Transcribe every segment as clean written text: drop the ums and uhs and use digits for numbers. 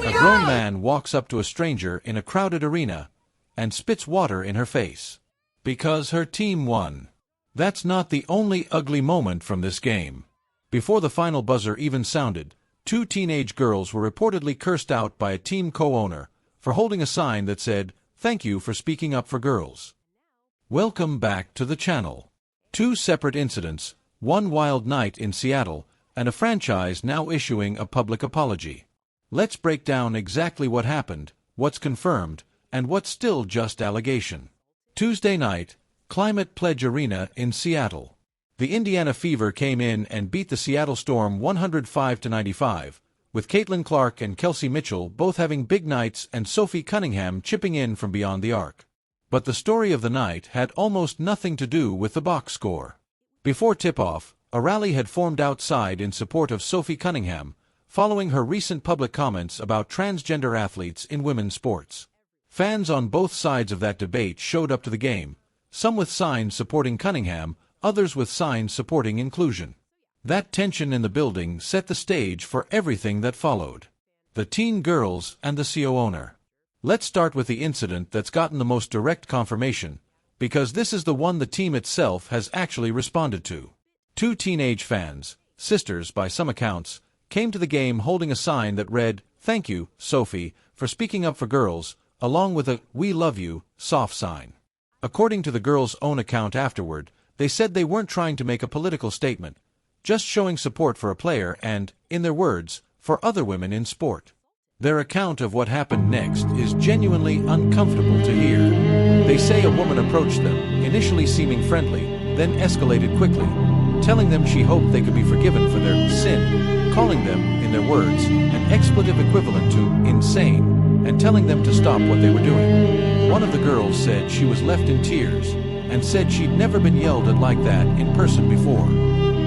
A grown man walks up to a stranger in a crowded arena and spits water in her face. Because her team won. That's not the only ugly moment from this game. Before the final buzzer even sounded, two teenage girls were reportedly cursed out by a team co-owner for holding a sign that said, "Thank you for speaking up for girls." Welcome back to the channel. Two separate incidents, one wild night in Seattle, and a franchise now issuing a public apology. Let's break down exactly what happened, what's confirmed, and what's still just allegation. Tuesday night, Climate Pledge Arena in Seattle. The Indiana Fever came in and beat the Seattle Storm 105-95, with Caitlin Clark and Kelsey Mitchell both having big nights and Sophie Cunningham chipping in from beyond the arc. But the story of the night had almost nothing to do with the box score. Before tip-off, a rally had formed outside in support of Sophie Cunningham, following her recent public comments about transgender athletes in women's sports. Fans on both sides of that debate showed up to the game, some with signs supporting Cunningham, others with signs supporting inclusion. That tension in the building set the stage for everything that followed. The teen girls and the CO owner. Let's start with the incident that's gotten the most direct confirmation, because this is the one the team itself has actually responded to. Two teenage fans, sisters by some accounts, came to the game holding a sign that read, "Thank you, Sophie, for speaking up for girls," along with a "We love you" soft sign. According to the girls' own account afterward, they said they weren't trying to make a political statement, just showing support for a player and, in their words, for other women in sport. Their account of what happened next is genuinely uncomfortable to hear. They say a woman approached them, initially seeming friendly, then escalated quickly, telling them she hoped they could be forgiven for their sin, calling them, in their words, an expletive equivalent to insane, and telling them to stop what they were doing. One of the girls said she was left in tears, and said she'd never been yelled at like that in person before.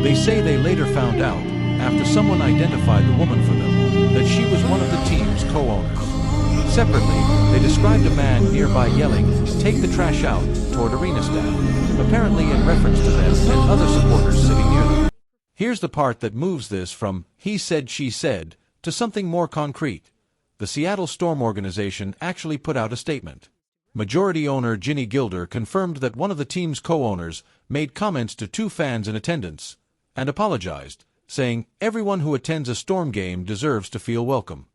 They say they later found out, after someone identified the woman for them, that she was one of the team's co-owners. Separately, they described a man nearby yelling, "Take the trash out," toward arena staff, apparently in reference to them and other supporters sitting near them. Here's the part that moves this from "he said, she said" to something more concrete. The Seattle Storm organization actually put out a statement. Majority owner Ginny Gilder confirmed that one of the team's co-owners made comments to two fans in attendance, and apologized, saying, "Everyone who attends a Storm game deserves to feel welcome."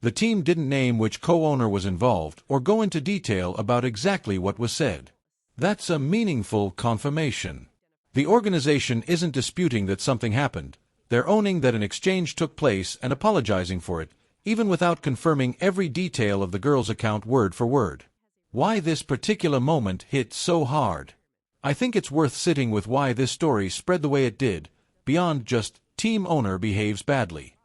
The team didn't name which co-owner was involved or go into detail about exactly what was said. That's a meaningful confirmation. The organization isn't disputing that something happened. They're owning that an exchange took place and apologizing for it, even without confirming every detail of the girl's account word for word. Why this particular moment hit so hard? I think it's worth sitting with why this story spread the way it did, beyond just team owner behaves badly.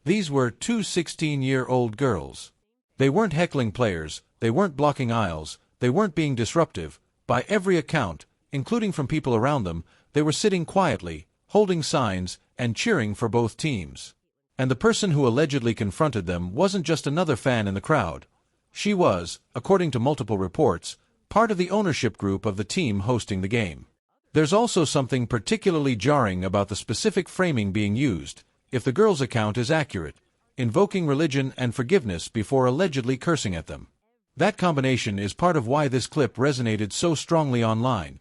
These were two 16-year-old girls. They weren't heckling players, they weren't blocking aisles, they weren't being disruptive. By every account, including from people around them, they were sitting quietly, holding signs, and cheering for both teams. And the person who allegedly confronted them wasn't just another fan in the crowd. She was, according to multiple reports, part of the ownership group of the team hosting the game. There's also something particularly jarring about the specific framing being used, if the girl's account is accurate, invoking religion and forgiveness before allegedly cursing at them. That combination is part of why this clip resonated so strongly online.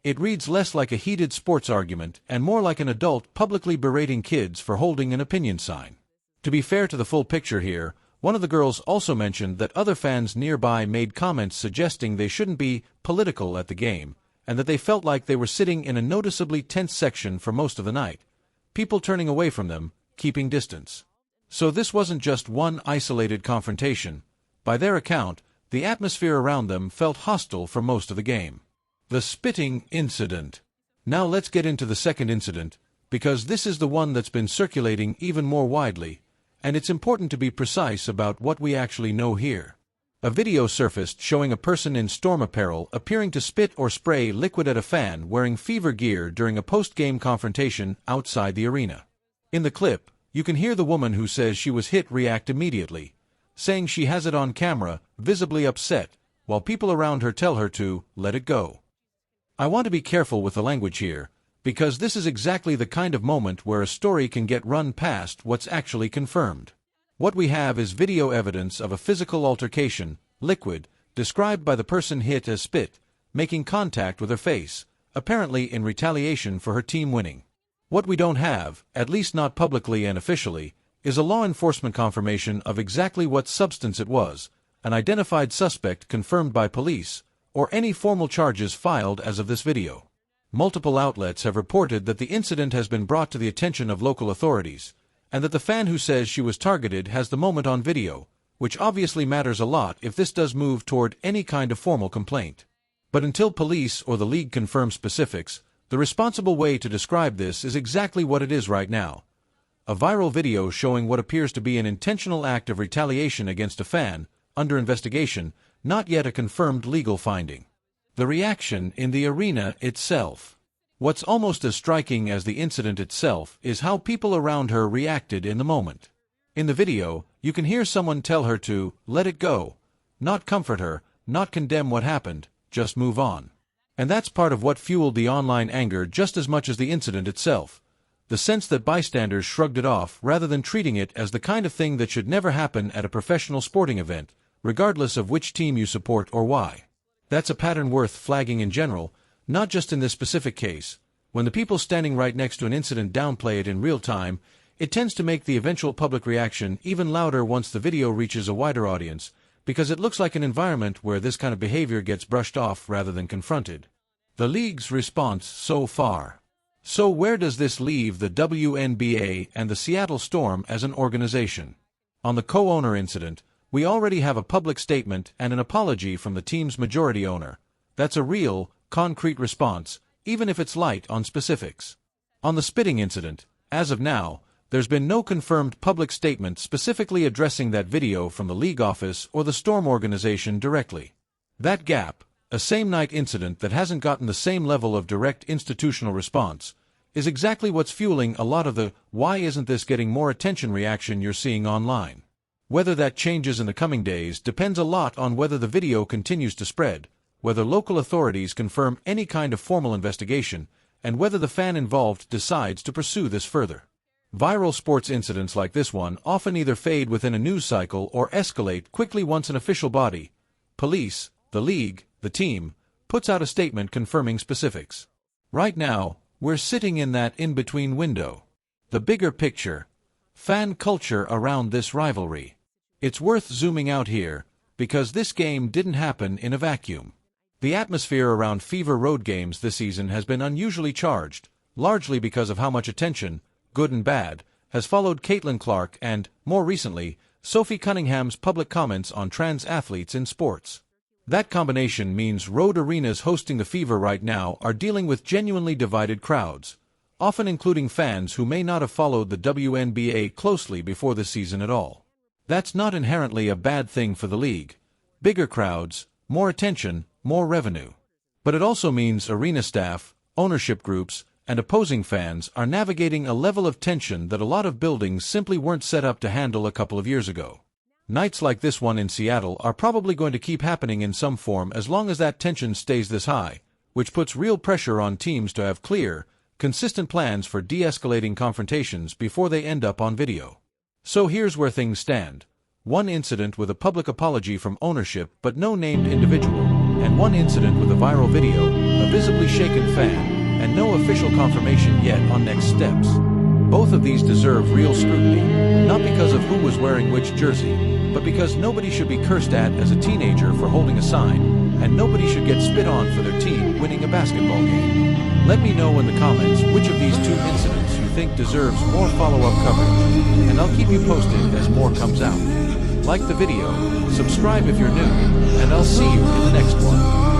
It reads less like a heated sports argument and more like an adult publicly berating kids for holding an opinion sign. To be fair to the full picture here, one of the girls also mentioned that other fans nearby made comments suggesting they shouldn't be political at the game, and that they felt like they were sitting in a noticeably tense section for most of the night, people turning away from them, keeping distance. So this wasn't just one isolated confrontation. By their account, the atmosphere around them felt hostile for most of the game. The spitting incident. Now let's get into the second incident, because this is the one that's been circulating even more widely, and it's important to be precise about what we actually know here. A video surfaced showing a person in Storm apparel appearing to spit or spray liquid at a fan wearing Fever gear during a post-game confrontation outside the arena. In the clip, you can hear the woman who says she was hit react immediately, saying she has it on camera, visibly upset, while people around her tell her to let it go. I want to be careful with the language here, because this is exactly the kind of moment where a story can get run past what's actually confirmed. What we have is video evidence of a physical altercation, liquid, described by the person hit as spit, making contact with her face, apparently in retaliation for her team winning. What we don't have, at least not publicly and officially, is a law enforcement confirmation of exactly what substance it was, an identified suspect confirmed by police, or any formal charges filed as of this video. Multiple outlets have reported that the incident has been brought to the attention of local authorities, and that the fan who says she was targeted has the moment on video, which obviously matters a lot if this does move toward any kind of formal complaint. But until police or the league confirm specifics, the responsible way to describe this is exactly what it is right now. A viral video showing what appears to be an intentional act of retaliation against a fan, under investigation, not yet a confirmed legal finding. The reaction in the arena itself. What's almost as striking as the incident itself is how people around her reacted in the moment. In the video, you can hear someone tell her to let it go, not comfort her, not condemn what happened, just move on. And that's part of what fueled the online anger just as much as the incident itself. The sense that bystanders shrugged it off rather than treating it as the kind of thing that should never happen at a professional sporting event, regardless of which team you support or why. That's a pattern worth flagging in general, not just in this specific case. When the people standing right next to an incident downplay it in real time, it tends to make the eventual public reaction even louder once the video reaches a wider audience, because it looks like an environment where this kind of behavior gets brushed off rather than confronted. The league's response so far. So where does this leave the WNBA and the Seattle Storm as an organization? On the co-owner incident, we already have a public statement and an apology from the team's majority owner. That's a real, concrete response, even if it's light on specifics. On the spitting incident, as of now, there's been no confirmed public statement specifically addressing that video from the league office or the Storm organization directly. That gap, a same-night incident that hasn't gotten the same level of direct institutional response, is exactly what's fueling a lot of the "why isn't this getting more attention" reaction you're seeing online. Whether that changes in the coming days depends a lot on whether the video continues to spread, whether local authorities confirm any kind of formal investigation, and whether the fan involved decides to pursue this further. Viral sports incidents like this one often either fade within a news cycle or escalate quickly once an official body, police, the league, the team, puts out a statement confirming specifics. Right now, we're sitting in that in-between window. The bigger picture. Fan culture around this rivalry. It's worth zooming out here, because this game didn't happen in a vacuum. The atmosphere around Fever road games this season has been unusually charged, largely because of how much attention, good and bad, has followed Caitlin Clark and, more recently, Sophie Cunningham's public comments on trans athletes in sports. That combination means road arenas hosting the Fever right now are dealing with genuinely divided crowds, often including fans who may not have followed the WNBA closely before the season at all. That's not inherently a bad thing for the league. Bigger crowds, more attention, more revenue. But it also means arena staff, ownership groups, and opposing fans are navigating a level of tension that a lot of buildings simply weren't set up to handle a couple of years ago. Nights like this one in Seattle are probably going to keep happening in some form as long as that tension stays this high, which puts real pressure on teams to have clear, consistent plans for de-escalating confrontations before they end up on video. So here's where things stand. One incident with a public apology from ownership but no named individual, and one incident with a viral video, a visibly shaken fan, and no official confirmation yet on next steps. Both of these deserve real scrutiny, not because of who was wearing which jersey, but because nobody should be cursed at as a teenager for holding a sign, and nobody should get spit on for their team winning a basketball game. Let me know in the comments which of these two incidents you think deserves more follow-up coverage, and I'll keep you posted as more comes out. Like the video, subscribe if you're new, and I'll see you in the next one.